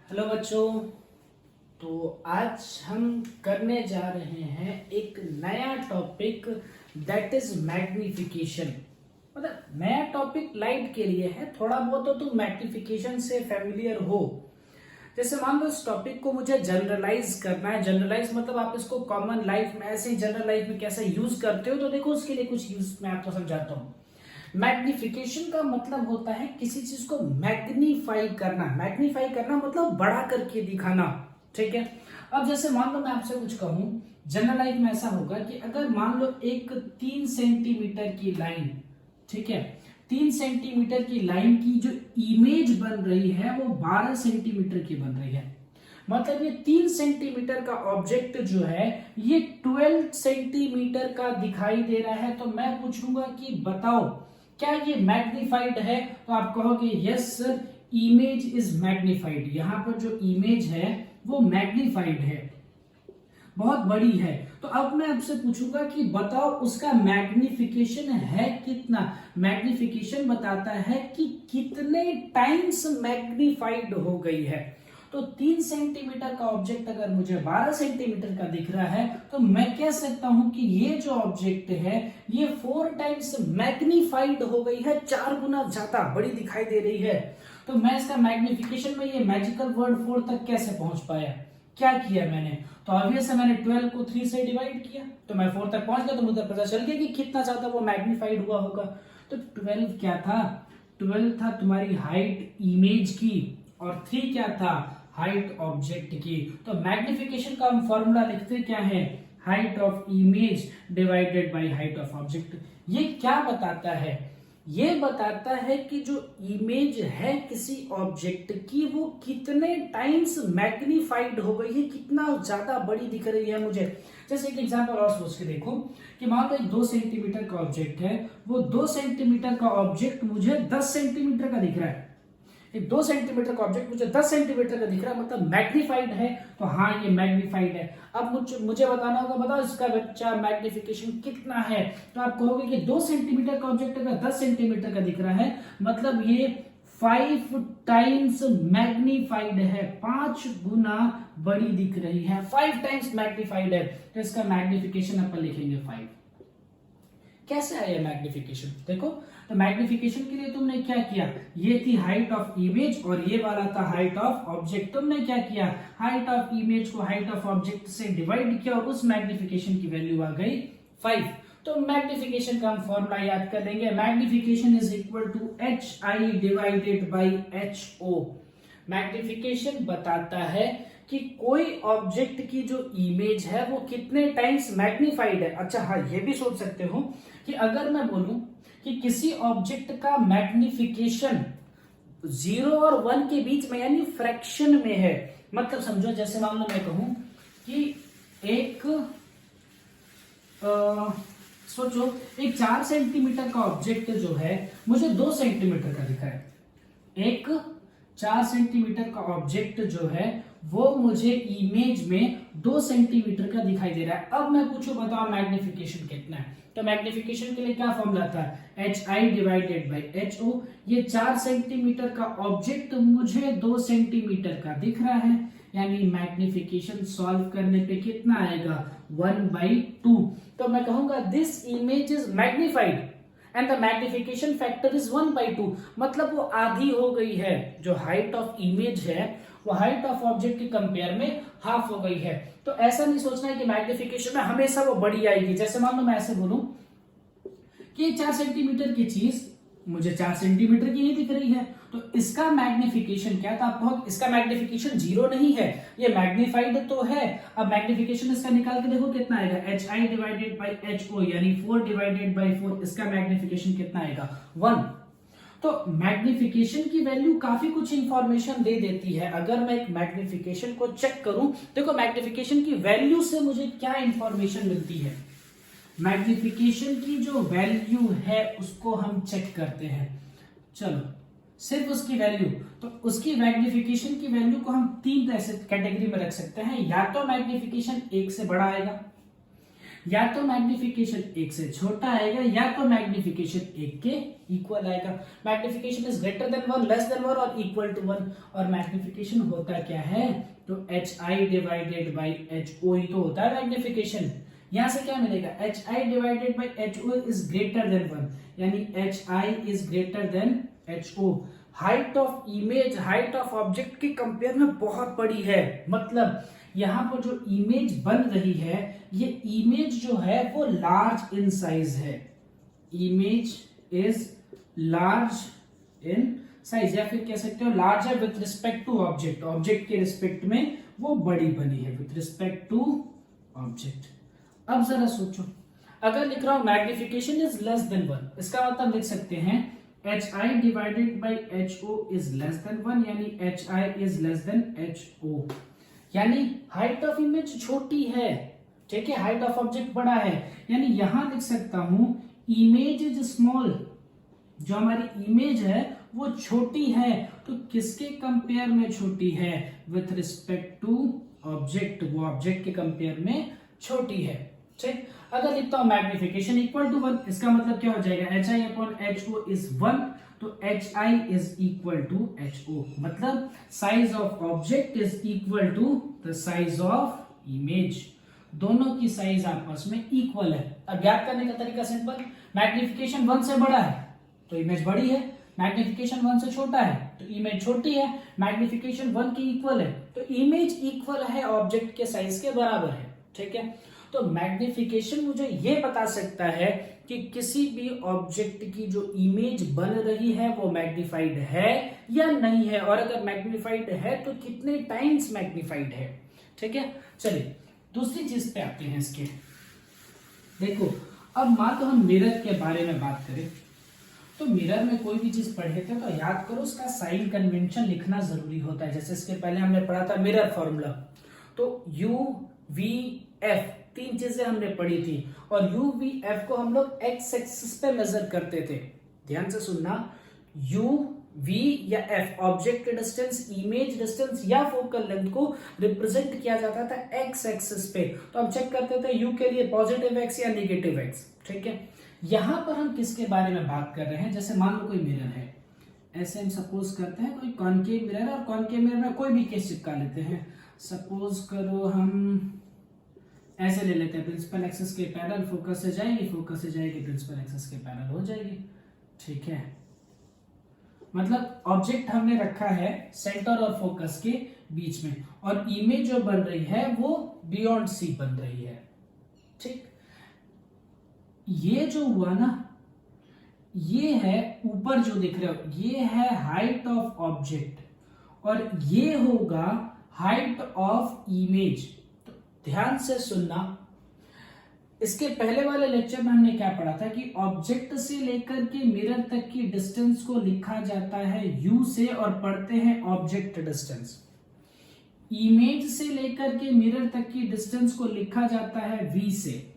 Hello बच्चों। तो आज हम करने जा रहे हैं एक नया टॉपिक दैट इज मैग्निफिकेशन। मतलब नया टॉपिक लाइट के लिए है, थोड़ा बहुत तो तुम मैग्निफिकेशन से फेमिलियर हो। जैसे मान लो इस टॉपिक को मुझे जनरलाइज करना है। जनरलाइज मतलब आप इसको कॉमन लाइफ में ऐसे ही जनरल लाइफ में कैसे यूज करते हो, तो देखो उसके लिए कुछ यूज मैं आपको समझाता हूँ। मैग्निफिकेशन का मतलब होता है किसी चीज को मैग्नीफाई करना। मैग्नीफाई करना मतलब बड़ा करके दिखाना। ठीक है। अब जैसे मान लो मैं आपसे कुछ कहूं, जनरल लाइफ में ऐसा होगा कि अगर मान लो एक 3 सेंटीमीटर की लाइन, ठीक है, 3 सेंटीमीटर की लाइन की जो इमेज बन रही है वो 12 सेंटीमीटर की बन रही है। मतलब ये 3 सेंटीमीटर का ऑब्जेक्ट जो है ये 12 सेंटीमीटर का दिखाई दे रहा है। तो मैं पूछूंगा कि बताओ क्या ये मैग्निफाइड है? तो आप कहोगे yes sir, image is magnified. यहां पर जो इमेज है वो मैग्निफाइड है, बहुत बड़ी है। तो अब मैं आपसे पूछूंगा कि बताओ उसका मैग्निफिकेशन है कितना। मैग्निफिकेशन बताता है कि कितने टाइम्स मैग्निफाइड हो गई है। तो 3 सेंटीमीटर का ऑब्जेक्ट अगर मुझे 12 सेंटीमीटर का दिख रहा है तो मैं कह सकता हूं कि ये जो ऑब्जेक्ट है ये 4 टाइम्स मैग्निफाइड हो गई है, 4 गुना ज्यादा बड़ी दिखाई दे रही है। तो मैं इसका मैग्निफिकेशन में ये मैजिकल वर्ड 4 तक कैसे पहुंच पाया? क्या किया मैंने? तो ऑब्वियस है, मैंने 12 को 3 से डिवाइड किया तो मैं 4 तक पहुंच गया। तो मुझे पता चल गया कि कितना ज्यादा वो मैग्निफाइड हुआ होगा। तो 12 क्या था? 12 था तुम्हारी हाइट इमेज की, और 3 क्या था? हाइट ऑब्जेक्ट की। तो मैग्निफिकेशन का हम फॉर्मूला लिखते क्या है? Height of image divided by height of object. ये क्या बताता है? ये बताता है कि जो इमेज है किसी ऑब्जेक्ट की वो कितने टाइम्स मैग्निफाइड हो गई है, कितना ज्यादा बड़ी दिख रही है मुझे। जैसे एक एग्जांपल और सोच के देखो कि मान लो 2 सेंटीमीटर का ऑब्जेक्ट है, वो 2 सेंटीमीटर का ऑब्जेक्ट मुझे 10 सेंटीमीटर का दिख रहा है। 2 सेंटीमीटर का ऑब्जेक्ट मुझे 10 सेंटीमीटर का दिख रहा है, मतलब मैग्निफाइड है। तो हाँ, ये मैग्निफाइड है। अब मुझे बताना होगा, बताओ इसका बच्चा मैग्निफिकेशन कितना है। तो आप कहोगे कि 2 सेंटीमीटर का ऑब्जेक्ट अगर 10 सेंटीमीटर का दिख रहा है मतलब ये 5 टाइम्स मैग्निफाइड है, 5 गुना बड़ी दिख रही है, 5 टाइम्स मैग्निफाइड है। तो इसका मैग्निफिकेशन अपन लिखेंगे 5। कैसे आया मैग्निफिकेशन? देखो, तो मैग्निफिकेशन के लिए तुमने क्या किया? ये थी हाइट ऑफ इमेज और ये वाला था हाइट ऑफ ऑब्जेक्ट। तुमने क्या किया? हाइट ऑफ इमेज को हाइट ऑफ ऑब्जेक्ट से डिवाइड किया और उस मैग्निफिकेशन की वैल्यू आ गई 5। तो मैग्निफिकेशन का हम फॉर्मूला याद कर लेंगे। Magnification is equal to H I divided by H O. Magnification बताता है कि कोई ऑब्जेक्ट की जो इमेज है वो कितने टाइम्स मैग्निफाइड है। अच्छा हाँ, ये भी सोच सकते हो कि अगर मैं बोलूं कि किसी ऑब्जेक्ट का मैग्निफिकेशन 0 और 1 के बीच में यानी फ्रैक्शन में है, मतलब समझो जैसे मान लो मैं कहूं कि एक सोचो एक 4 सेंटीमीटर का ऑब्जेक्ट जो है मुझे 2 सेंटीमीटर का दिखा है। एक 4 सेंटीमीटर का ऑब्जेक्ट जो है वो मुझे इमेज में 2 सेंटीमीटर का दिखाई दे रहा है। अब मैं पूछूं बताओ मैग्निफिकेशन कितना है? तो मैग्निफिकेशन के लिए क्या फॉर्मूला था? H I divided by H O. ये 4 सेंटीमीटर का ऑब्जेक्ट मुझे 2 सेंटीमीटर का दिख रहा है, यानी मैग्निफिकेशन सॉल्व करने पे कितना आएगा? 1/2। तो मैं कहूंगा this image is magnified and the magnification factor is 1/2। मतलब वो आधी हो गई है। जो हाइट ऑफ इमेज है वो हाइट ऑफ ऑब्जेक्ट के कंपेयर में हाफ हो गई है। तो ऐसा नहीं सोचना है कि मैग्निफिकेशन में हमेशा वो बड़ी आएगी। जैसे मान लो मैं ऐसे बोलूं कि 4 सेंटीमीटर की चीज मुझे 4 सेंटीमीटर की ही दिख रही है, तो इसका मैग्निफिकेशन क्या था? आप इसका मैग्निफिकेशन 0 नहीं है, ये मैग्निफाइड तो है। अब मैग्निफिकेशन इसका निकाल के देखो कितना आएगा? H I divided by H O, यानी 4 डिवाइडेड बाई 4। इसका मैग्निफिकेशन कितना आएगा? 1। तो मैग्निफिकेशन की वैल्यू काफी कुछ इंफॉर्मेशन दे देती है। अगर मैं एक मैग्निफिकेशन को चेक करूं, देखो मैग्निफिकेशन की वैल्यू से मुझे क्या इंफॉर्मेशन मिलती है। मैग्निफिकेशन की जो वैल्यू है उसको हम चेक करते हैं। चलो, सिर्फ उसकी वैल्यू, तो उसकी मैग्निफिकेशन की वैल्यू को हम 3 ऐसे कैटेगरी में रख सकते हैं। या तो मैग्निफिकेशन 1 से बड़ा आएगा, या तो मैग्निफिकेशन 1 से छोटा आएगा या तो मैग्निफिकेशन 1 के इक्वल आएगा। Magnification is greater than 1, less than 1 और इक्वल टू 1। और मैग्निफिकेशन होता क्या है, तो HI डिवाइडेड बाई HO ही तो होता है मैग्निफिकेशन। यहां से क्या मिलेगा, HI divided by HO is greater than 1, यानी HI is greater than HO। Height of image height of object के कंपेयर में बहुत बड़ी है, मतलब यहाँ पर जो इमेज बन रही है, ये इमेज जो है वो लार्ज इन साइज है। Image is large in size, या फिर कह सकते हो लार्ज है with respect to object. Object के रिस्पेक्ट में वो बड़ी बनी है, विथ रिस्पेक्ट टू ऑब्जेक्ट। अब जरा सोचो, अगर लिख रहा हूं मैग्निफिकेशन इज लेस देन 1, इसका मतलब लिख सकते हैं HI divided by HO is less than 1, यानी HI is less than HO, यानी हाइट ऑफ इमेज छोटी है, ठीक है, हाइट ऑफ ऑब्जेक्ट बड़ा है। यानी यहां लिख सकता हूं इमेज इज स्मॉल, जो हमारी इमेज है वो छोटी है, तो किसके कंपेयर में छोटी है, विथ रिस्पेक्ट टू ऑब्जेक्ट, वो ऑब्जेक्ट के कंपेयर में छोटी है, ठीक। अगर लिखता हूं मैग्निफिकेशन इक्वल टू 1, इसका मतलब क्या हो जाएगा, HI अपॉन HO इज 1, तो HI is equal to HO, मतलब size of object is equal to the size of image. दोनों की साइज आपस में इक्वल है। अब ज्ञात करने का तरीका सिंपल, मैग्निफिकेशन 1 से बड़ा है तो इमेज बड़ी है, मैग्निफिकेशन 1 से छोटा है तो इमेज छोटी है, मैग्निफिकेशन 1 की इक्वल है तो इमेज इक्वल है ऑब्जेक्ट के साइज के बराबर है, ठीक है। तो मैग्निफिकेशन मुझे ये बता सकता है कि किसी भी ऑब्जेक्ट की जो इमेज बन रही है वो मैग्निफाइड है या नहीं है, और अगर मैग्निफाइड है तो कितने टाइम्स मैग्निफाइड है, ठीक है। चलिए दूसरी चीज पे आते हैं इसके। देखो अब मान लो हम मिरर के बारे में बात करें, तो मिरर में कोई भी चीज पढ़े थे तो याद करो उसका साइन कन्वेंशन लिखना जरूरी होता है। जैसे इसके पहले हमने पढ़ा था मिरर फॉर्मूला, तो UVF 3 चीजें हमने पढ़ी थी, और UVF को हम लोग एक्स एक्सिस पे मेजर करते थे। ध्यान से सुनना, UV या F object distance, image distance या फोकल लेंथ को रिप्रेजेंट किया जाता था एक्स एक्सिस पे। तो हम चेक करते थे U के लिए पॉजिटिव एक्स या नेगेटिव एक्स, ठीक है। यहां पर हम किसके बारे में बात कर रहे हैं, जैसे मान लो कोई मिरर है, ऐसे हम सपोज करते हैं कोई कॉनकेव मिरर, और कॉनकेव मिरर में कोई भी केस चिपका लेते हैं। सपोज करो हम ऐसे ले लेते हैं, प्रिंसिपल एक्सिस के पैरेलल फोकस से जाएगी, फोकस से जाएगी प्रिंसिपल एक्सिस के पैरेलल हो जाएगी, ठीक है। मतलब ऑब्जेक्ट हमने रखा है सेंटर और फोकस के बीच में, और इमेज जो बन रही है वो बियॉन्ड C बन रही है, ठीक। ये जो हुआ ना, ये है ऊपर जो दिख रहे हो, ये है हाइट ऑफ ऑब्जेक्ट, और ये होगा हाइट ऑफ इमेज। तो ध्यान से सुनना, इसके पहले वाले लेक्चर में हमने क्या पढ़ा था कि ऑब्जेक्ट से लेकर के मिरर तक की डिस्टेंस को लिखा जाता है U से, और पढ़ते हैं ऑब्जेक्ट डिस्टेंस। इमेज से लेकर के मिरर तक की डिस्टेंस को लिखा जाता है V से,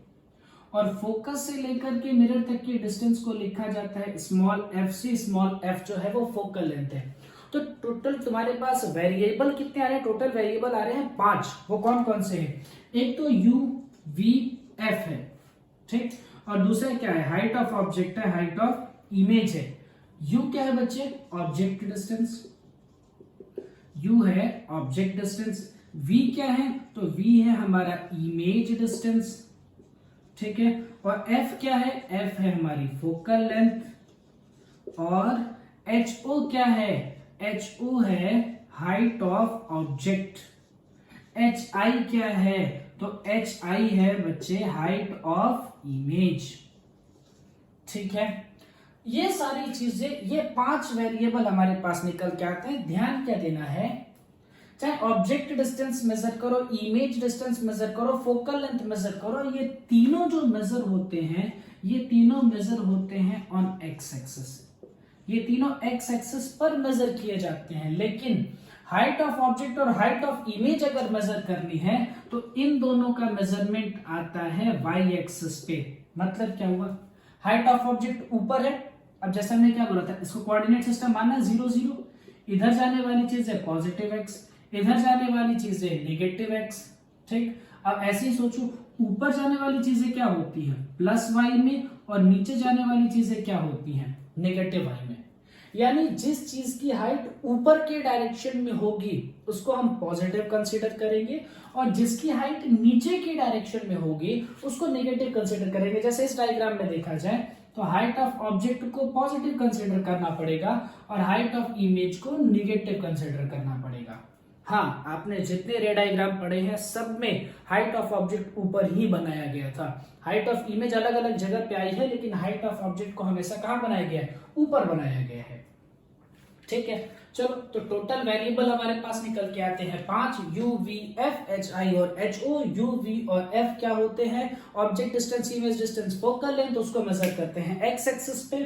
और फोकस से लेकर के मिरर तक की डिस्टेंस को लिखा जाता है स्मॉल f से। स्मॉल f जो है वो फोकल लेंथ है। तो टोटल तुम्हारे पास वेरिएबल कितने आ रहे हैं, टोटल वेरिएबल आ रहे हैं 5। वो कौन कौन से हैं, एक तो UVF है, ठीक, और दूसरा क्या है, हाइट ऑफ ऑब्जेक्ट है, हाइट ऑफ इमेज है। U क्या है बच्चे, ऑब्जेक्ट डिस्टेंस, U है ऑब्जेक्ट डिस्टेंस। V क्या है, तो V है हमारा इमेज डिस्टेंस, ठीक है। और F क्या है, F है हमारी फोकल लेंथ, और HO क्या है, HO है हाइट ऑफ ऑब्जेक्ट। HI क्या है, तो HI है बच्चे हाइट ऑफ इमेज, ठीक है। ये सारी चीजें, ये 5 वेरिएबल हमारे पास निकल के आते हैं। ध्यान क्या देना है, चाहे ऑब्जेक्ट डिस्टेंस मेजर करो, इमेज डिस्टेंस मेजर करो, फोकल लेंथ मेजर करो, ये तीनों जो मेजर होते हैं, ये तीनों मेजर होते हैं ऑन एक्स एक्सिस। ये तीनों एक्स एक्सिस पर मेजर किए जाते हैं, लेकिन हाइट ऑफ ऑब्जेक्ट और हाइट ऑफ इमेज अगर मेजर करनी है तो इन दोनों का मेजरमेंट आता है वाई एक्सिस पे। मतलब क्या हुआ, हाइट ऑफ ऑब्जेक्ट ऊपर है, अब जैसा हमने क्या बोला था, इसको कोऑर्डिनेट सिस्टम मानना है 0 0, इधर जाने वाली चीज है पॉजिटिव एक्स, इधर जाने वाली चीज है नेगेटिव एक्स, ठीक। अब ऐसे ही सोचो, ऊपर जाने वाली चीजें क्या होती हैं, प्लस वाई में, और नीचे जाने वाली चीजें क्या होती हैं, नेगेटिव वाई में। यानी जिस चीज की हाइट ऊपर के डायरेक्शन में होगी उसको हम पॉजिटिव कंसीडर करेंगे, और जिसकी हाइट नीचे के डायरेक्शन में होगी उसको नेगेटिव कंसीडर करेंगे। जैसे इस डायग्राम में देखा जाए तो हाइट ऑफ ऑब्जेक्ट को पॉजिटिव कंसीडर करना पड़ेगा और हाइट ऑफ इमेज को नेगेटिव कंसीडर करना पड़ेगा। हाँ, आपने जितने रे डायग्राम पढ़े हैं सब में हाइट ऑफ ऑब्जेक्ट ऊपर ही बनाया गया था। हाइट ऑफ इमेज अलग अलग जगह पे आई है, लेकिन हाइट ऑफ ऑब्जेक्ट को हमेशा कहां बनाया गया है, ऊपर बनाया गया है। ठीक है, चलो तो टोटल वेरिएबल हमारे पास निकल के आते हैं 5, u, v, f, h, i और h, o। u, v और f क्या होते हैं, object distance, image distance, focal length, उसको मेजर करते हैं x एक्सिस पे।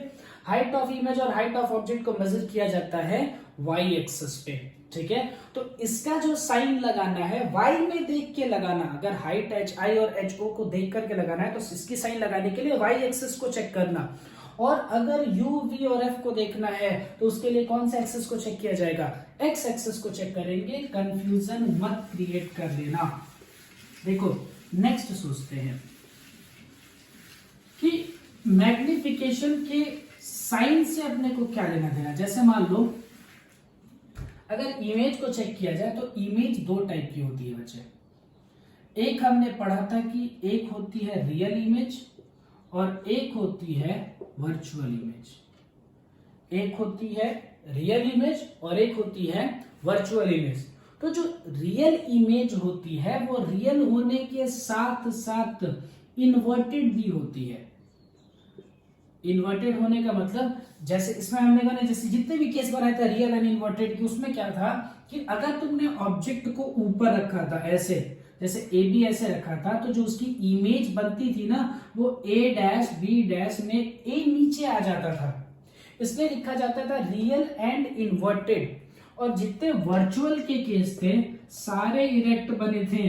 हाइट ऑफ इमेज और हाइट ऑफ ऑब्जेक्ट को मेजर किया जाता है y एक्सिस पे। ठीक है, तो इसका जो साइन लगाना है y में देख के लगाना। अगर हाइट h, i और h, o को देख करके लगाना है तो इसकी साइन लगाने के लिए y एक्सिस को चेक करना, और अगर u, v और f को देखना है तो उसके लिए कौन सा एक्सिस को चेक किया जाएगा, x एक्सिस को चेक करेंगे। कंफ्यूजन मत क्रिएट कर लेना। देखो नेक्स्ट सोचते हैं कि मैग्निफिकेशन के साइन से अपने को क्या लेना देना। जैसे मान लो अगर इमेज को चेक किया जाए तो इमेज दो टाइप की होती है बच्चे। एक हमने पढ़ा था कि एक होती है रियल इमेज और एक होती है वर्चुअल इमेज। एक होती है रियल इमेज और एक होती है वर्चुअल इमेज। तो जो रियल इमेज होती है वो रियल होने के साथ साथ इन्वर्टेड भी होती है। इन्वर्टेड होने का मतलब जैसे इसमें हमने कहा जैसे जितने भी केस बनाए थे रियल एंड इन्वर्टेड की, उसमें क्या था कि अगर तुमने ऑब्जेक्ट को ऊपर रखा था ऐसे, जैसे ए बी ऐसे रखा था, तो जो उसकी इमेज बनती थी ना वो a डैश बी डैश में a नीचे आ जाता था, इसलिए लिखा जाता था रियल एंड इन्वर्टेड। और जितने वर्चुअल के केस थे सारे इरेक्ट बने थे।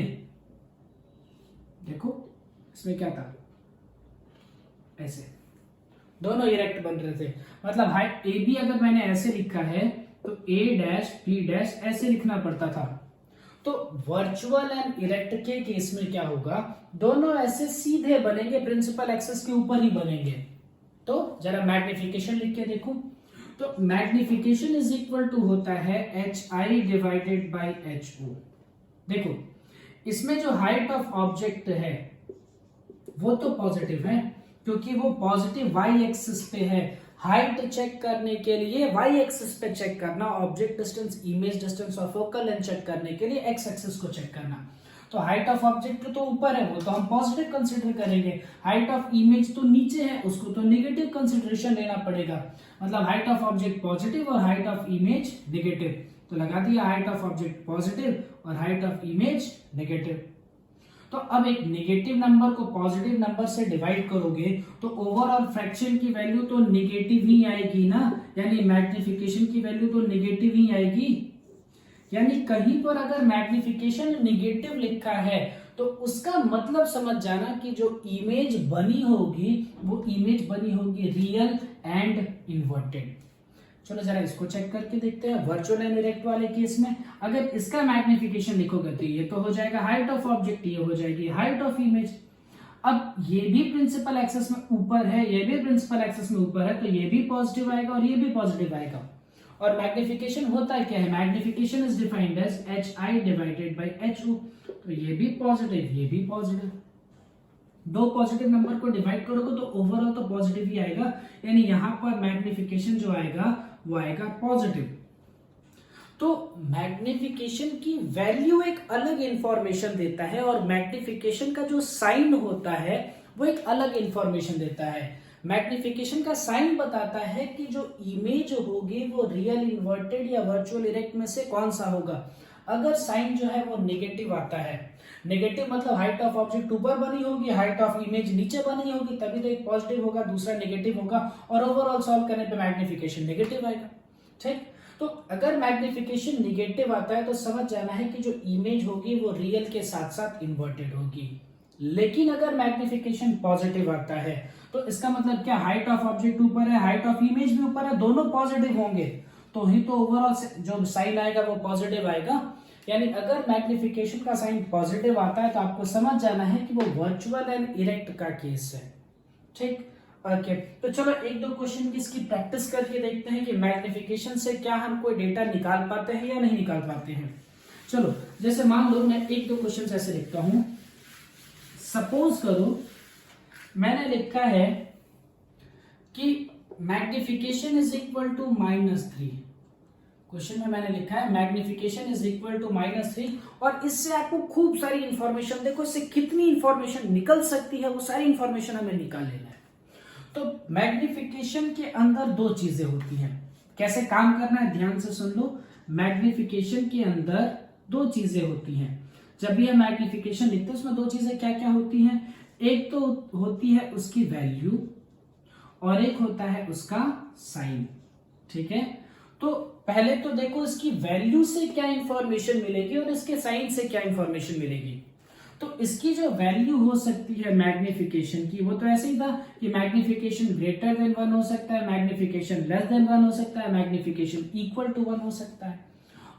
देखो इसमें क्या था, ऐसे दोनों इरेक्ट बन रहे थे। मतलब हाइट ए बी अगर मैंने ऐसे लिखा है तो a डैश बी डैश ऐसे लिखना पड़ता था। तो वर्चुअल एंड इरेक्ट के केस में क्या होगा, दोनों ऐसे सीधे बनेंगे, प्रिंसिपल एक्सिस के ऊपर ही बनेंगे। तो जरा मैग्निफिकेशन लिख के देखो, तो मैग्निफिकेशन इज इक्वल टू होता है HI डिवाइडेड बाय HO। देखो इसमें जो हाइट ऑफ ऑब्जेक्ट है वो तो पॉजिटिव है क्योंकि वो पॉजिटिव y एक्सिस पे है। हाइट चेक करने के लिए y एक्सिस पे चेक करना, ऑब्जेक्ट डिस्टेंस, इमेज डिस्टेंस और फोकल लेंथ चेक करने के लिए x एक्सिस को चेक करना। तो हाइट ऑफ ऑब्जेक्ट तो ऊपर है, वो तो हम पॉजिटिव कंसीडर करेंगे। हाइट ऑफ इमेज तो नीचे है, उसको तो नेगेटिव कंसीडरेशन लेना पड़ेगा। मतलब हाइट ऑफ ऑब्जेक्ट पॉजिटिव और हाइट ऑफ इमेज नेगेटिव। तो लगा दिया हाइट ऑफ ऑब्जेक्ट पॉजिटिव और हाइट ऑफ इमेज नेगेटिव। तो अब एक नेगेटिव नंबर को पॉजिटिव नंबर से डिवाइड करोगे तो ओवरऑल फ्रैक्शन की वैल्यू तो नेगेटिव ही आएगी ना, यानी मैग्निफिकेशन की वैल्यू तो नेगेटिव ही आएगी। यानी कहीं पर अगर मैग्निफिकेशन नेगेटिव लिखा है तो उसका मतलब समझ जाना कि जो इमेज बनी होगी वो इमेज बनी होगी रियल एंड इन्वर्टेड। चलो जरा इसको चेक करके देखते हैं। वर्चुअल एंड इरेक्ट वाले केस में अगर इसका मैग्निफिकेशन लिखोगे तो ये तो हो जाएगा हाइट ऑफ ऑब्जेक्ट, ये हो जाएगी हाइट ऑफ इमेज। अब ये भी प्रिंसिपल एक्सिस में ऊपर है, ये भी प्रिंसिपल एक्सिस में ऊपर है, तो ये भी पॉजिटिव आएगा और ये भी पॉजिटिव आएगा। और मैग्निफिकेशन होता है क्या है, magnification is defined as HI divided by HO। तो ये भी पॉजिटिव, ये भी पॉजिटिव। दो पॉजिटिव नंबर को डिवाइड करोगे तो ओवरऑल तो पॉजिटिव ही आएगा, यानी यहां पर मैग्निफिकेशन जो आएगा वो आएगा पॉजिटिव। तो मैग्निफिकेशन की वैल्यू एक अलग इंफॉर्मेशन देता है और मैग्निफिकेशन का जो साइन होता है वो एक अलग इंफॉर्मेशन देता है। मैग्निफिकेशन का साइन बताता है कि जो इमेज होगी वो रियल, इन्वर्टेड या वर्चुअल इरेक्ट में से कौन सा होगा। अगर साइन जो है वो नेगेटिव आता है, नेगेटिव मतलब हाइट ऑफ ऑब्जेक्ट ऊपर बनी होगी, हाइट ऑफ इमेज नीचे बनी होगी, तभी तो एक पॉजिटिव होगा दूसरा नेगेटिव होगा और ओवरऑल सॉल्व करने पे मैग्निफिकेशन नेगेटिव आएगा। ठीक, तो अगर मैग्निफिकेशन नेगेटिव आता है तो समझ जाना है कि जो इमेज होगी वो रियल के साथ साथ इन्वर्टेड होगी। लेकिन अगर मैग्निफिकेशन पॉजिटिव आता है तो इसका मतलब क्या, हाइट ऑफ ऑब्जेक्ट ऊपर है, हाइट ऑफ इमेज भी ऊपर है, दोनों पॉजिटिव होंगे तो ही तो ओवरऑल जो साइन आएगा वो पॉजिटिव आएगा। यानी अगर मैग्निफिकेशन का साइन पॉजिटिव आता है तो आपको समझ जाना है कि वो वर्चुअल एंड इरेक्ट का केस है। ठीक, ओके। तो चलो एक दो क्वेश्चन की इसकी प्रैक्टिस करके देखते हैं कि मैग्निफिकेशन से क्या हम कोई डेटा निकाल पाते हैं या नहीं निकाल पाते हैं। चलो जैसे मान लो मैं एक दो क्वेश्चन ऐसे लिखता हूं। सपोज करो मैंने लिखा है कि magnification is equal to -3। Question में मैंने लिखा है मैग्निफिकेशन इज इक्वल टू -3 और इससे आपको खूब सारी इंफॉर्मेशन, देखो इससे कितनी इंफॉर्मेशन निकल सकती है वो सारी इंफॉर्मेशन हमें निकाल लेना है। तो मैग्निफिकेशन के अंदर दो चीजें होती हैं। कैसे काम करना है ध्यान से सुन लो। मैग्निफिकेशन के अंदर दो चीजें होती हैं। जब भी हम मैग्निफिकेशन लिखते हैं उसमें दो चीजें क्या क्या होती हैं। एक तो होती है उसकी वैल्यू और एक होता है उसका साइन। ठीक है, तो पहले तो देखो इसकी वैल्यू से क्या इंफॉर्मेशन मिलेगी और इसके साइन से क्या इंफॉर्मेशन मिलेगी। तो इसकी जो वैल्यू हो सकती है मैग्निफिकेशन की, वो तो ऐसे ही था कि मैग्निफिकेशन ग्रेटर देन 1 हो सकता है, मैग्निफिकेशन लेस देन 1 हो सकता है, मैग्निफिकेशन इक्वल टू 1 हो सकता है।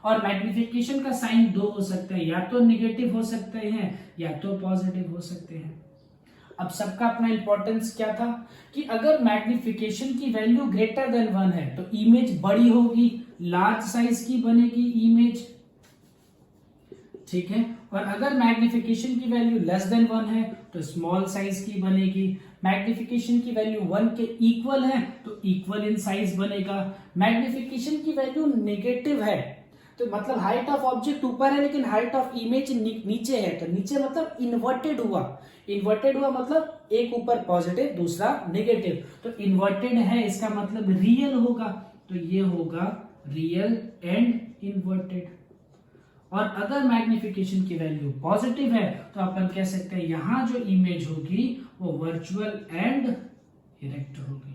और मैग्निफिकेशन का साइन दो हो सकता है, या तो निगेटिव हो सकते हैं या तो पॉजिटिव हो सकते हैं। अब सबका अपना इंपॉर्टेंस क्या था कि अगर मैग्निफिकेशन की वैल्यू ग्रेटर देन 1 है तो इमेज बड़ी होगी, लार्ज साइज की बनेगी इमेज। ठीक है, और अगर मैग्निफिकेशन की वैल्यू लेस देन 1 है तो स्मॉल साइज की बनेगी। मैग्निफिकेशन की वैल्यू 1 के इक्वल है तो इक्वल इन साइज बनेगा। मैग्निफिकेशन की वैल्यू नेगेटिव है तो मतलब हाइट ऑफ ऑब्जेक्ट ऊपर है लेकिन हाइट ऑफ इमेज नीचे है, तो नीचे मतलब इन्वर्टेड हुआ। इन्वर्टेड हुआ मतलब एक ऊपर पॉजिटिव दूसरा नेगेटिव, तो इन्वर्टेड है इसका मतलब रियल होगा, तो ये होगा रियल एंड इन्वर्टेड। और अगर मैग्निफिकेशन की वैल्यू पॉजिटिव है तो अपन कह सकते हैं यहां जो इमेज होगी वो वर्चुअल एंड इरेक्ट होगी।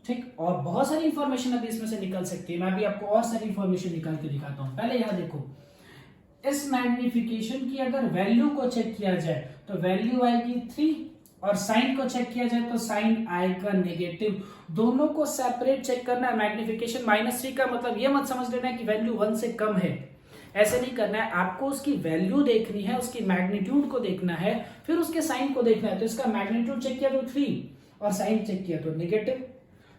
ठीक, और बहुत सारी इंफॉर्मेशन अभी इसमें से निकल सकती है। मैं अभी आपको और सारी इंफॉर्मेशन निकाल के दिखाता हूं। पहले यहां देखो, इस मैग्निफिकेशन की अगर वैल्यू को चेक किया जाए तो वैल्यू आएगी 3 और साइन को चेक किया जाए तो साइन आएगा नेगेटिव। दोनों को सेपरेट चेक करना है। मैग्निफिकेशन -3 का मतलब ये मत समझ लेना है कि वैल्यू 1 से कम है, ऐसे नहीं करना है। आपको उसकी वैल्यू देखनी है, उसकी मैग्नीट्यूड को देखना है, फिर उसके साइन को देखना है। तो इसका मैग्नीट्यूड चेक किया तो 3 और साइन चेक किया तो नेगेटिव।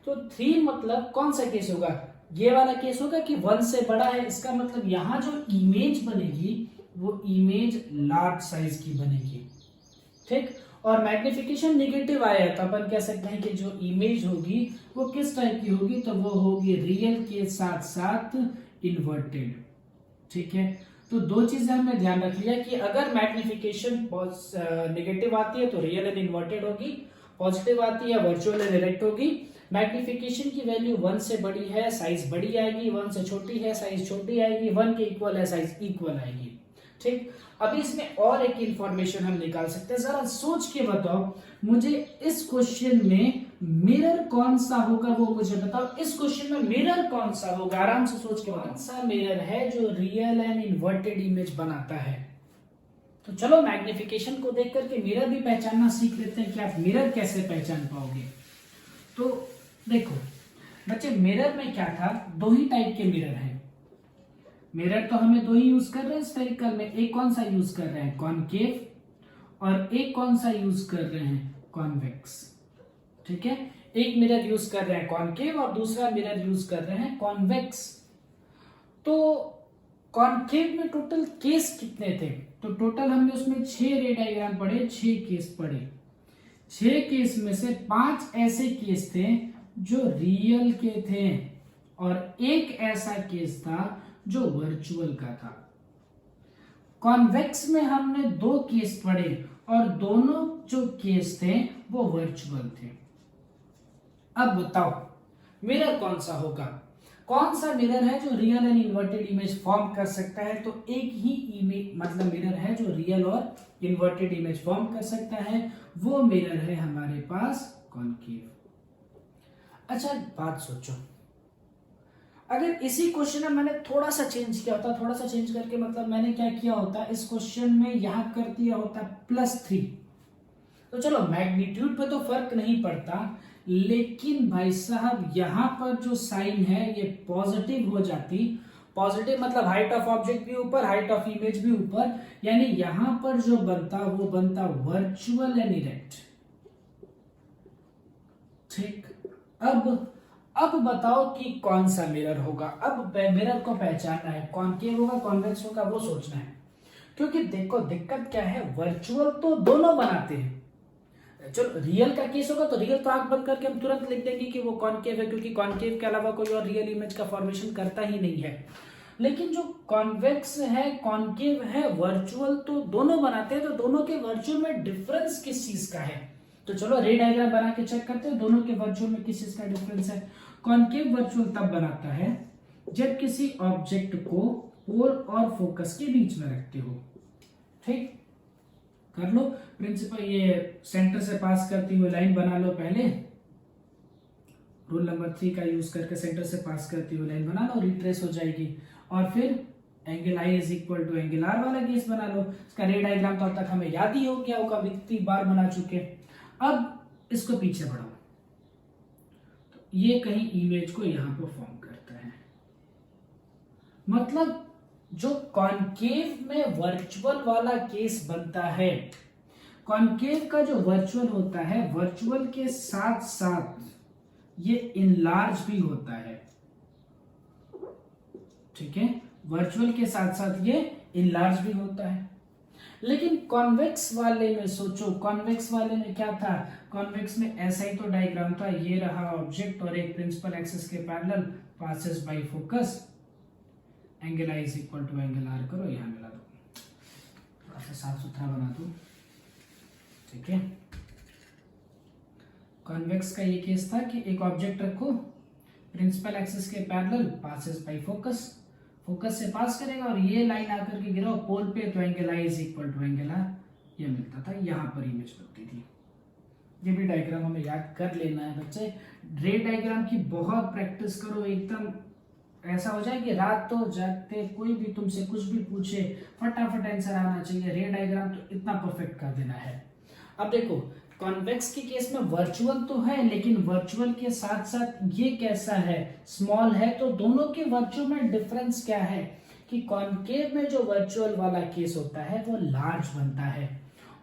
तो 3 मतलब कौन सा केस होगा, ये वाला केस होगा कि 1 से बड़ा है। इसका मतलब यहां जो इमेज बनेगी वो इमेज लार्ज साइज की बनेगी। ठीक, और मैग्निफिकेशन नेगेटिव आया तो अपन कह सकते हैं कि जो इमेज होगी वो किस टाइप की होगी, तो वो होगी रियल के साथ साथ इन्वर्टेड। ठीक है, तो दो चीजें हमने ध्यान रख लिया कि अगर मैग्निफिकेशन नेगेटिव आती है तो रियल एंड इन्वर्टेड होगी, पॉजिटिव आती है वर्चुअल एंड इरेक्ट होगी। मैग्निफिकेशन की वैल्यू 1 से बड़ी है साइज बड़ी आएगी, 1 से छोटी है साइज छोटी आएगी, 1 के इक्वल है साइज इक्वल आएगी। ठीक, अभी इसमें और एक इंफॉर्मेशन हम निकाल सकते हैं। जरा सोच के बताओ मुझे इस क्वेश्चन में मिरर कौन सा होगा, वो मुझे बताओ। इस क्वेश्चन में मिरर कौन सा होगा, आराम से सोच के बताओ। कौन सा मिरर है जो रियल एंड इन्वर्टेड इमेज बनाता है। तो चलो मैग्निफिकेशन को देख करके मिरर भी पहचानना सीख लेते हैं कि आप मिरर कैसे पहचान पाओगे। तो देखो बच्चे, मिरर में क्या था, दो ही टाइप के मिरर हैं। मिरर तो हमें दो ही यूज कर रहे हैं स्फेरिकल में। एक कौन सा यूज कर रहे हैं, कॉनकेव, और एक कौन सा यूज कर रहे हैं, कॉन्वेक्स। ठीक है, एक मिरर यूज कर रहे हैं कॉनकेव और दूसरा मिरर यूज कर रहे हैं कॉन्वेक्स। तो कॉनकेव में टोटल केस कितने थे, तो टोटल हमने उसमें 6 रे डायग्राम पढ़े, 6 केस पढ़े। 6 केस में से 5 ऐसे केस थे जो रियल के थे और एक ऐसा केस था जो वर्चुअल का था। कॉन्वेक्स में हमने 2 केस पढ़े और दोनों जो केस थे वो वर्चुअल थे। अब बताओ मिरर कौन सा होगा, कौन सा मिरर है जो real and inverted image form कर सकता है। तो एक ही इमेज मतलब मिरर है जो रियल और इन्वर्टेड इमेज फॉर्म कर सकता है, वो मिरर है हमारे पास कॉनकेव। अच्छा बात सोचो, अगर इसी क्वेश्चन में मैंने थोड़ा सा चेंज किया होता, थोड़ा सा चेंज करके मतलब मैंने क्या किया होता, इस क्वेश्चन में यहां कर दिया होता +3, तो चलो मैग्नीट्यूड पे तो फर्क नहीं पड़ता, लेकिन भाई साहब यहां पर जो साइन है ये पॉजिटिव हो जाती पॉजिटिव मतलब हाइट ऑफ ऑब्जेक्ट भी ऊपर, हाइट ऑफ इमेज भी ऊपर, यानी यहां पर जो बनता वो बनता वर्चुअल एंड इरेक्ट। ठीक, अब बताओ कि कौन सा मिरर होगा। अब मिरर को पहचानना है, कॉनकेव होगा कॉन्वेक्स होगा वो सोचना है। क्योंकि देखो दिक्कत क्या है, वर्चुअल तो दोनों बनाते हैं। चलो रियल का केस होगा तो रियल तो आंख बंद करके हम तुरंत लिख देंगे कि वो कॉनकेव है, क्योंकि कॉनकेव के अलावा कोई और रियल इमेज का फॉर्मेशन करता ही नहीं है। लेकिन जो कॉन्वेक्स है कॉनकेव है वर्चुअल तो दोनों बनाते हैं, तो दोनों के वर्चुअल में डिफरेंस किस चीज का है। तो चलो रे डायग्राम बना के चेक करते हैं दोनों के वर्चुअल में किस चीज का डिफरेंस है। कॉनकेव वर्चुअल तब बनाता है जब किसी ऑब्जेक्ट को पोल और फोकस के बीच में रखते हो। ठीक, कर लो प्रिंसिपल, ये सेंटर से पास करती हुई लाइन बना लो पहले, रूल नंबर 3 का यूज करके सेंटर से पास करती हुई लाइन बना लो, रिट्रेस हो जाएगी। और फिर angle I is equal to angle R वाला केस बना लो। इसका रे डायग्राम तो अब तक हमें याद ही हो गया होगा, कितनी बार बना चुके। अब इसको पीछे बढ़ाओ, तो ये कहीं इमेज को यहां पर फॉर्म करता है। मतलब जो कॉनकेव में वर्चुअल वाला केस बनता है, कॉनकेव का जो वर्चुअल होता है वर्चुअल के साथ साथ ये इनलार्ज भी होता है। ठीक है, वर्चुअल के साथ साथ ये इनलार्ज भी होता है। लेकिन कॉन्वेक्स वाले में सोचो, कॉन्वेक्स वाले में क्या था, कॉन्वेक्स में ऐसा ही तो डायग्राम था, ये रहा ऑब्जेक्ट और एक प्रिंसिपल एक्सिस के parallel passes by focus, angle I is equal to angle R करो, यहां मिला दो, थोड़ा सा साफ सुथरा बना दो। ठीक है, कॉन्वेक्स का ये केस था कि एक ऑब्जेक्ट रखो, प्रिंसिपल एक्सिस के parallel passes by focus, focus से पास करेगा और ये लाइन आकर के गिरो पोल पे, तो angle I is equal to angle R, ये मिलता था, यहां पर इमेज बनती थी। ये भी डायग्राम हमें याद कर लेना है बच्चे। रे डायग्राम की बहुत प्रैक्टिस करो, एकदम ऐसा हो जाए कि रात तो जागते कोई भी तुमसे कुछ भी पूछे फटाफट आंसर आना चाहिए। रे डायग्राम तो इतना परफेक्ट कर देना है। अब देखो कॉन्वेक्स के केस में वर्चुअल तो है, लेकिन वर्चुअल के साथ साथ ये कैसा है, स्मॉल है। तो दोनों के वर्चुअल में डिफरेंस क्या है कि कॉनकेव में जो वर्चुअल वाला केस होता है वो लार्ज बनता है,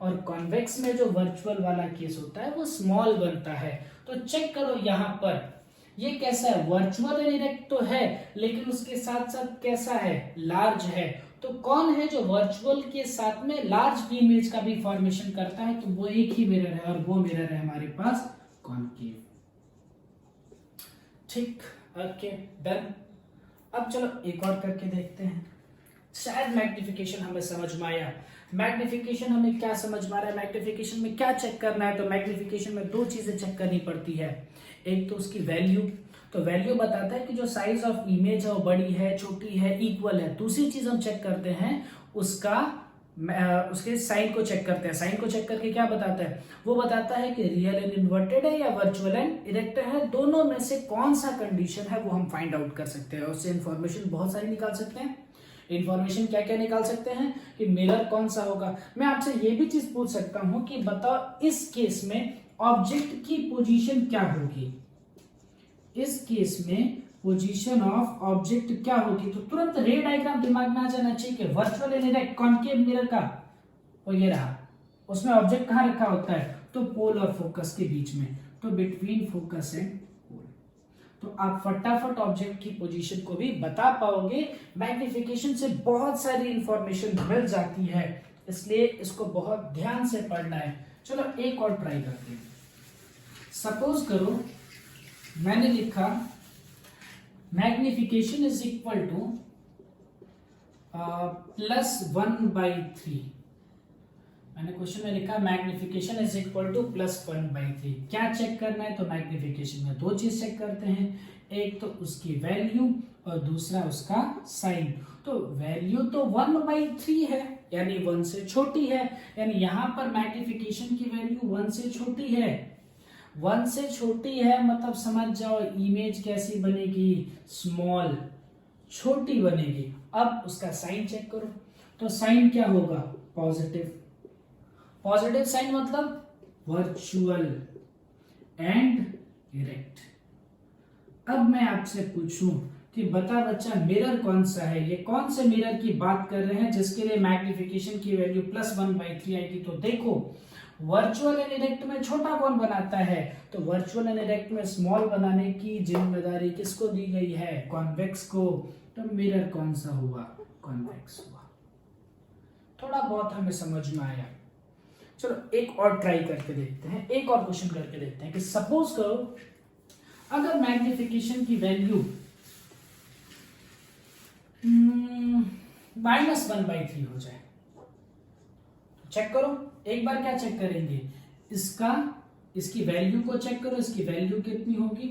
और कॉन्वेक्स में जो वर्चुअल वाला केस होता है वो स्मॉल बनता है। तो चेक करो यहाँ पर ये कैसा है, वर्चुअल एंड इरेक्ट तो है, लेकिन उसके साथ साथ कैसा है, लार्ज है। तो कौन है जो वर्चुअल के साथ में लार्ज इमेज का भी फॉर्मेशन करता है, तो वो एक ही मिरर है, और वो मिरर है हमारे पास कॉनकेव। ठीक, ओके डन। अब चलो एक और करके देखते हैं, शायद मैग्निफिकेशन हमें समझ में आया। मैग्निफिकेशन हमें क्या समझ में आ रहा है, मैग्निफिकेशन में क्या चेक करना है, तो मैग्निफिकेशन में दो चीजें चेक करनी पड़ती है। एक तो उसकी वैल्यू, तो वैल्यू बताता है कि जो साइज ऑफ इमेज है वो बड़ी है छोटी है इक्वल है। दूसरी चीज हम चेक करते हैं उसका उसके साइन को चेक करते हैं। साइन को चेक करके क्या बताता है, वो बताता है कि रियल एंड इन्वर्टेड है या वर्चुअल एंड इरेक्ट है, दोनों में से कौन सा कंडीशन है वो हम फाइंड आउट कर सकते हैं। उससे इंफॉर्मेशन बहुत सारी निकाल सकते हैं। इंफॉर्मेशन क्या क्या निकाल सकते हैं कि मिरर कौन सा होगा। मैं आपसे ये भी चीज पूछ सकता हूं कि बताओ इस केस में ऑब्जेक्ट की पोजीशन क्या होगी, इस केस में पोजीशन ऑफ ऑब्जेक्ट क्या होगी। तो तुरंत रे डायग्राम दिमाग में आ जाना चाहिए कि virtual and erect concave mirror का, और ये रहा, उसमें ऑब्जेक्ट कहां रखा होता है, तो पोल और फोकस के बीच में, तो बिटवीन फोकस एंड पोल। तो आप फटाफट ऑब्जेक्ट की पोजीशन को भी बता पाओगे। मैग्निफिकेशन से बहुत सारी इंफॉर्मेशन मिल जाती है, इसलिए इसको बहुत ध्यान से पढ़ना है। चलो एक और ट्राई करते हैं। सपोज करो मैंने लिखा मैग्निफिकेशन इज इक्वल टू +1/3। मैंने क्वेश्चन में लिखा मैग्निफिकेशन इज इक्वल टू +1/3। क्या चेक करना है, तो मैग्निफिकेशन में दो चीज चेक करते हैं, एक तो उसकी वैल्यू और दूसरा उसका साइन। तो वैल्यू तो 1/3 है, यानी 1 से छोटी है, यानी यहां पर मैग्निफिकेशन की वैल्यू 1 से छोटी है। 1 से छोटी है मतलब समझ जाओ इमेज कैसी बनेगी, स्मॉल, छोटी बनेगी। अब उसका साइन चेक करो, तो साइन क्या होगा, पॉजिटिव। पॉजिटिव साइन मतलब वर्चुअल एंड इरेक्ट। अब मैं आपसे पूछूं कि बता बच्चा मिरर कौन सा है, ये कौन से मिरर की बात कर रहे हैं जिसके लिए मैग्निफिकेशन की वैल्यू +1/3 आएगी। तो देखो वर्चुअल एंड इरेक्ट में छोटा कौन बनाता है, तो वर्चुअल एंड इरेक्ट में स्मॉल बनाने की जिम्मेदारी किसको दी गई है, कॉन्वेक्स को। तो मिरर कौन सा हुआ, कॉन्वेक्स हुआ। थोड़ा बहुत हमें समझ में आया। चलो एक और ट्राई करके देखते हैं, एक और क्वेश्चन करके देखते हैं कि सपोज करो अगर मैग्निफिकेशन की वैल्यू -1/3 हो जाए, चेक करो। एक बार क्या चेक करेंगे, इसकी वैल्यू को चेक करो, इसकी वैल्यू कितनी होगी।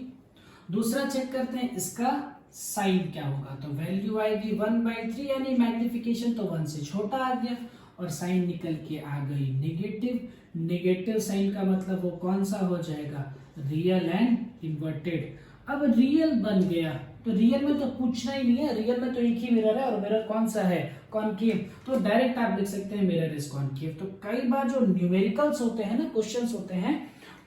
दूसरा चेक करते हैं इसका साइन क्या होगा, तो वैल्यू आएगी 1/3 यानी मैग्निफिकेशन तो 1 से छोटा आ गया और साइन निकल के आ गई नेगेटिव। नेगेटिव साइन का मतलब वो कौन सा हो जाएगा, रियल एंड इन्वर्टेड। अब रियल बन गया तो रियल में तो पूछना ही नहीं है, रियल में तो एक ही मिरर है और मिरर कौन सा है, कॉनकेव। तो डायरेक्ट आप लिख सकते हैं मिरर इज कॉनकेव। तो कई बार जो न्यूमेरिकल्स होते हैं ना, क्वेश्चंस होते हैं,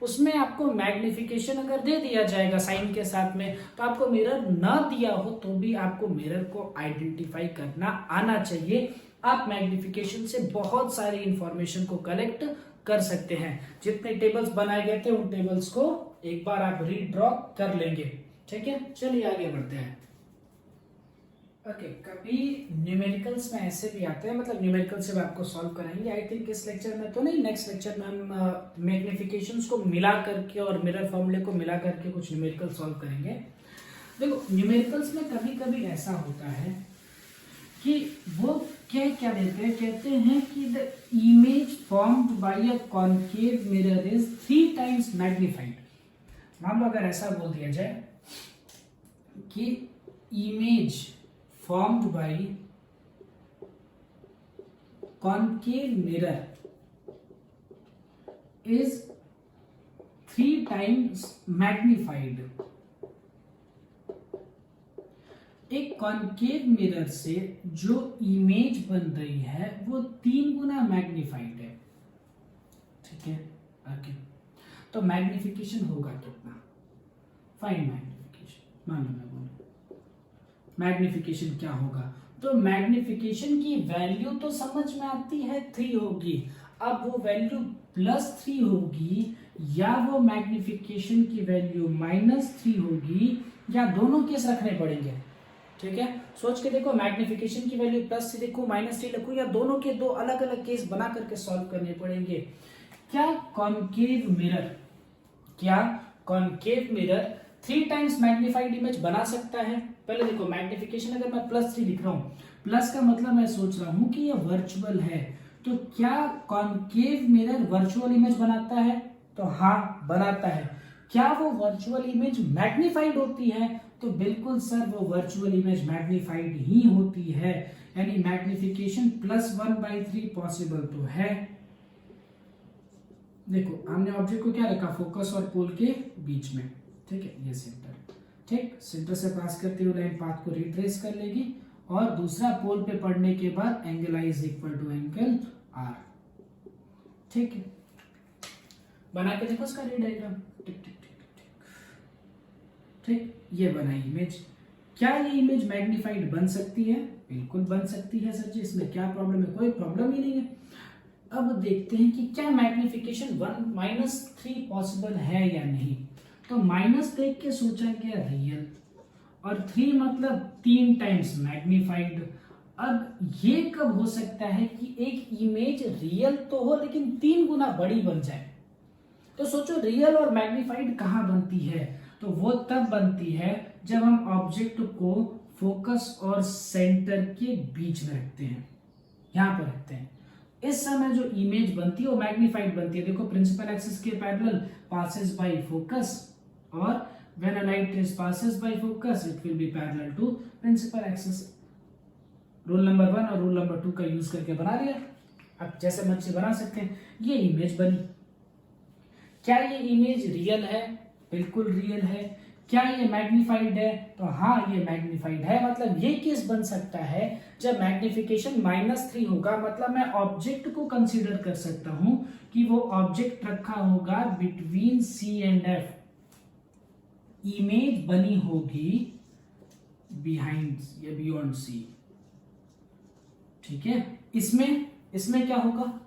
उसमें आपको मैग्निफिकेशन अगर दे दिया जाएगा साइन के साथ में, तो आपको मिरर ना दिया हो तो भी आपको मिरर को आइडेंटिफाई करना आना चाहिए। आप मैग्निफिकेशन से बहुत सारी इंफॉर्मेशन को कलेक्ट कर सकते हैं। जितने टेबल्स बनाए गए थे उन टेबल्स को एक बार आप रीड्रॉ कर लेंगे, ठीक है। चलिए आगे बढ़ते हैं। ओके, कभी न्यूमेरिकल्स में ऐसे भी आते हैं, मतलब न्यूमेरिकल से आपको सॉल्व कराएंगे। आई थिंक इस लेक्चर में तो नहीं, नेक्स्ट लेक्चर में हम मैग्निफिकेशंस को मिला करके और मिरर फॉर्मूले को मिला करके कुछ न्यूमेरिकल सॉल्व करेंगे। देखो न्यूमेरिकल्स में कभी कभी ऐसा होता है कि वो क्या देते हैं, कहते हैं कि the image formed by a concave mirror is 3 times magnified. मान लो अगर ऐसा बोल दिया जाए कि image formed by concave mirror is 3 times magnified। एक कॉनकेव मिरर से जो इमेज बन रही है वो 3 गुना मैग्निफाइड है, ठीक है। ओके, तो मैग्निफिकेशन होगा कितना, फाइंड मैग्निफिकेशन। मान लो मैं बोलूं मैग्निफिकेशन क्या होगा, तो मैग्निफिकेशन की वैल्यू तो समझ में आती है 3 होगी। अब वो वैल्यू +3 होगी या वो मैग्निफिकेशन की वैल्यू -3 होगी, या दोनों केस रखने पड़ेंगे, ठीक है। सोच के देखो, मैग्निफिकेशन की वैल्यू +3 लिखूं, -3 लिखूं, या दोनों के दो अलग अलग केस बना करके सॉल्व करने पड़ेंगे। क्या concave mirror 3 times magnified image बना सकता है। पहले देखो मैग्निफिकेशन अगर मैं +3 लिख रहा हूं, प्लस का मतलब मैं सोच रहा हूं कि ये वर्चुअल है, तो क्या कॉनकेव मिरर वर्चुअल इमेज बनाता है, तो हाँ बनाता है। क्या वो वर्चुअल इमेज मैग्निफाइड होती है, तो बिल्कुल सर वो वर्चुअल इमेज मैग्निफाइड ही होती है, यानी मैग्निफिकेशन +1/3 पॉसिबल तो है। देखो हमने ऑब्जेक्ट को क्या रखा, फोकस और पोल के बीच में, ठीक है, ये सेंटर, ठीक। सेंटर से पास करते हुए लाइन पाथ को रिट्रेस कर लेगी और दूसरा पोल पे पड़ने के बाद angle I is equal to angle R, ठीक है। बना के देखो इसका रे डायग्राम, ठीक ठीक ठीक ठीक ठीक, ये बना इमेज। क्या ये इमेज मैग्निफाइड बन सकती है, बिल्कुल बन सकती है सर जी, इसमें क्या प्रॉब्लम है, कोई प्रॉब्लम ही नहीं है। अब देखते हैं कि क्या मैग्निफिकेशन -3 पॉसिबल है या नहीं। तो माइनस देख के सोचा गया रियल, और 3 मतलब 3 टाइम्स मैग्निफाइड। अब ये कब हो सकता है कि एक इमेज रियल तो हो लेकिन 3 गुना बड़ी बन जाए। तो सोचो रियल और मैग्निफाइड कहाँ बनती है, तो वो तब बनती है जब हम ऑब्जेक्ट को फोकस और सेंटर के बीच में रखते हैं, यहां पर रखते हैं। इस समय जो इमेज बनती है वो मैग्निफाइड बनती है। देखो प्रिंसिपल एक्सिस के पैरेलल पासेस बाय फोकस, और when a light rays passes by focus it will be parallel to principal axis। Rule number 1 और रूल नंबर 2 का यूज करके बना लिया, अब जैसे मर्जी बना सकते हैं। ये इमेज बनी। क्या ये इमेज रियल है, बिल्कुल रियल है। क्या ये मैग्निफाइड है, तो हाँ ये मैग्निफाइड है। मतलब ये केस बन सकता है जब मैग्निफिकेशन -3 होगा, मतलब मैं ऑब्जेक्ट को कंसीडर कर सकता हूं कि वो ऑब्जेक्ट रखा होगा between C and F, image बनी होगी बिहाइंड या बियॉन्ड सी। ठीक है, इसमें क्या होगा,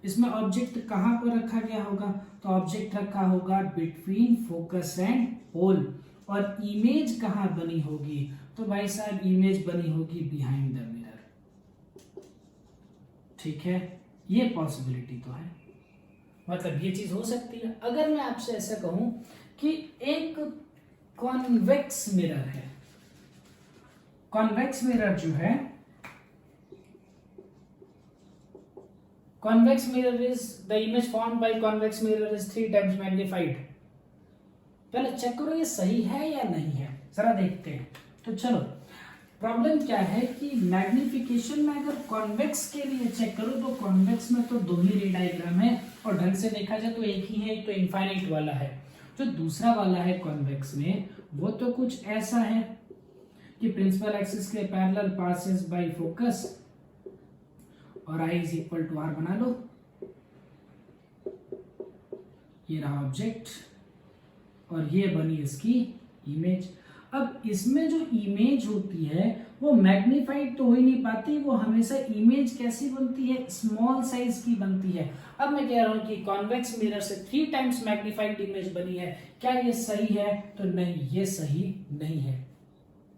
इसमें ऑब्जेक्ट कहां पर रखा गया होगा, तो ऑब्जेक्ट रखा होगा बिटवीन फोकस एंड होल, और इमेज कहां बनी होगी, तो भाई साहब इमेज बनी होगी बिहाइंड द मिरर। ठीक है, ये पॉसिबिलिटी तो है, मतलब ये चीज हो सकती है। अगर मैं आपसे ऐसा कहूं कि एक कॉन्वेक्स मिरर है, कॉन्वेक्स मिरर जो है, convex mirror is the image formed by convex mirror is 3 times magnified। पहले चेक करो ये सही है या नहीं है, जरा देखते हैं। तो चलो, प्रॉब्लम क्या है कि मैग्निफिकेशन में अगर कॉन्वेक्स के लिए चेक करो तो कॉन्वेक्स में तो 2 ही रे डायग्राम है, और ढंग से देखा जाए तो एक ही है, एक तो इनफाइनाइट वाला है। जो दूसरा वाला है कॉन्वेक्स में, वो तो कुछ ऐसा है कि प्रिंसिपल एक्सिस के पैरेलल पासेस बाय फोकस, और I is equal to R बना लो। ये रहा ऑब्जेक्ट और ये बनी इसकी इमेज। अब इसमें जो इमेज होती है वो मैग्नीफाइड तो हो ही नहीं पाती, वो हमेशा इमेज कैसी बनती है, स्मॉल साइज की बनती है। अब मैं कह रहा हूं कि कॉन्वेक्स मिरर से 3 टाइम्स मैग्नीफाइड इमेज बनी है, क्या ये सही है, तो नहीं, ये सही नहीं है।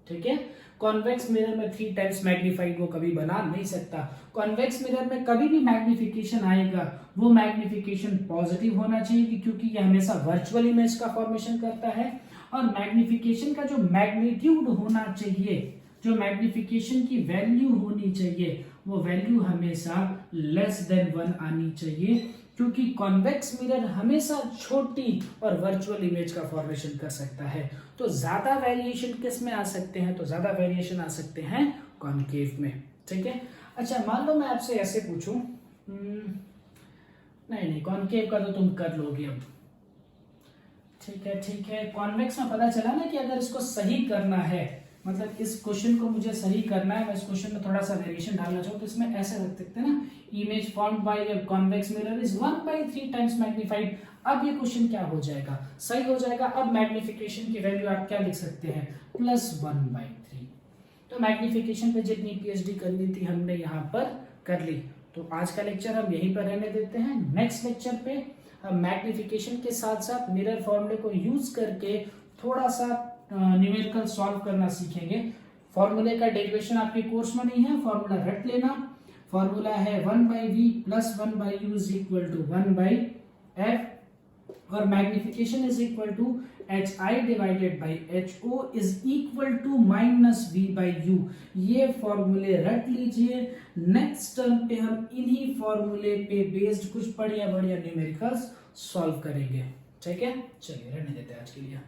ठीक है, कॉन्वेक्स मिरर में 3 टाइम्स मैग्नीफाइड वो कभी बना नहीं सकता। कॉन्वेक्स मिरर में कभी भी मैग्निफिकेशन आएगा वो मैग्निफिकेशन पॉजिटिव होना चाहिए, क्योंकि ये हमेशा वर्चुअल इमेज का फॉर्मेशन करता है, और मैग्निफिकेशन का जो मैग्नीट्यूड होना चाहिए, जो मैग्निफिकेशन की वैल्यू होनी चाहिए, वो वैल्यू हमेशा लेस देन 1 आनी चाहिए, क्योंकि कॉन्वेक्स मिरर हमेशा छोटी और वर्चुअल इमेज का फॉर्मेशन कर सकता है। तो ज्यादा वेरिएशन किस में आ सकते हैं, तो ज्यादा वेरिएशन आ सकते हैं कॉन्केव में। ठीक है, अच्छा मान लो मैं आपसे ऐसे पूछूं, नहीं कॉन्केव का तो तुम कर लोगे अब। ठीक है, कॉन्वेक्स में पता चला ना कि अगर इसको सही करना है, मतलब इस क्वेश्चन को मुझे सही करना है, मैं इस क्वेश्चन में थोड़ा सा वेरिएशन डालना चाहूँ, तो इसमें ऐसे रख सकते हैं ना, image formed by a convex mirror is 1/3 times magnified. अब ये क्वेश्चन क्या हो जाएगा, सही हो जाएगा। अब मैग्निफिकेशन की वैल्यू आप क्या लिख सकते हैं, +1/3। तो मैग्निफिकेशन पे जितनी पीएचडी करनी थी हमने यहाँ पर कर ली। तो आज का लेक्चर हम यहीं पर रहने देते हैं। नेक्स्ट लेक्चर पे हम मैग्निफिकेशन के साथ साथ मिरर फॉर्मूले को यूज करके थोड़ा सा न्यूमेरिकल सॉल्व करना सीखेंगे। फॉर्मूले का डेरिवेशन आपके कोर्स में नहीं है, फॉर्मूला रट लेना। फॉर्मूला है 1/v + 1/u is equal to 1/f, और magnification is equal to hi divided by ho is equal to -v/u। ये फॉर्मूले रट लीजिए। नेक्स्ट टर्म पे हम इन्हीं फॉर्मूले पे बेस्ड कुछ बढ़िया न्यूमेरिकल्स सॉल्व करेंगे। ठीक है, चलिए रहने देते हैं आज के लिए।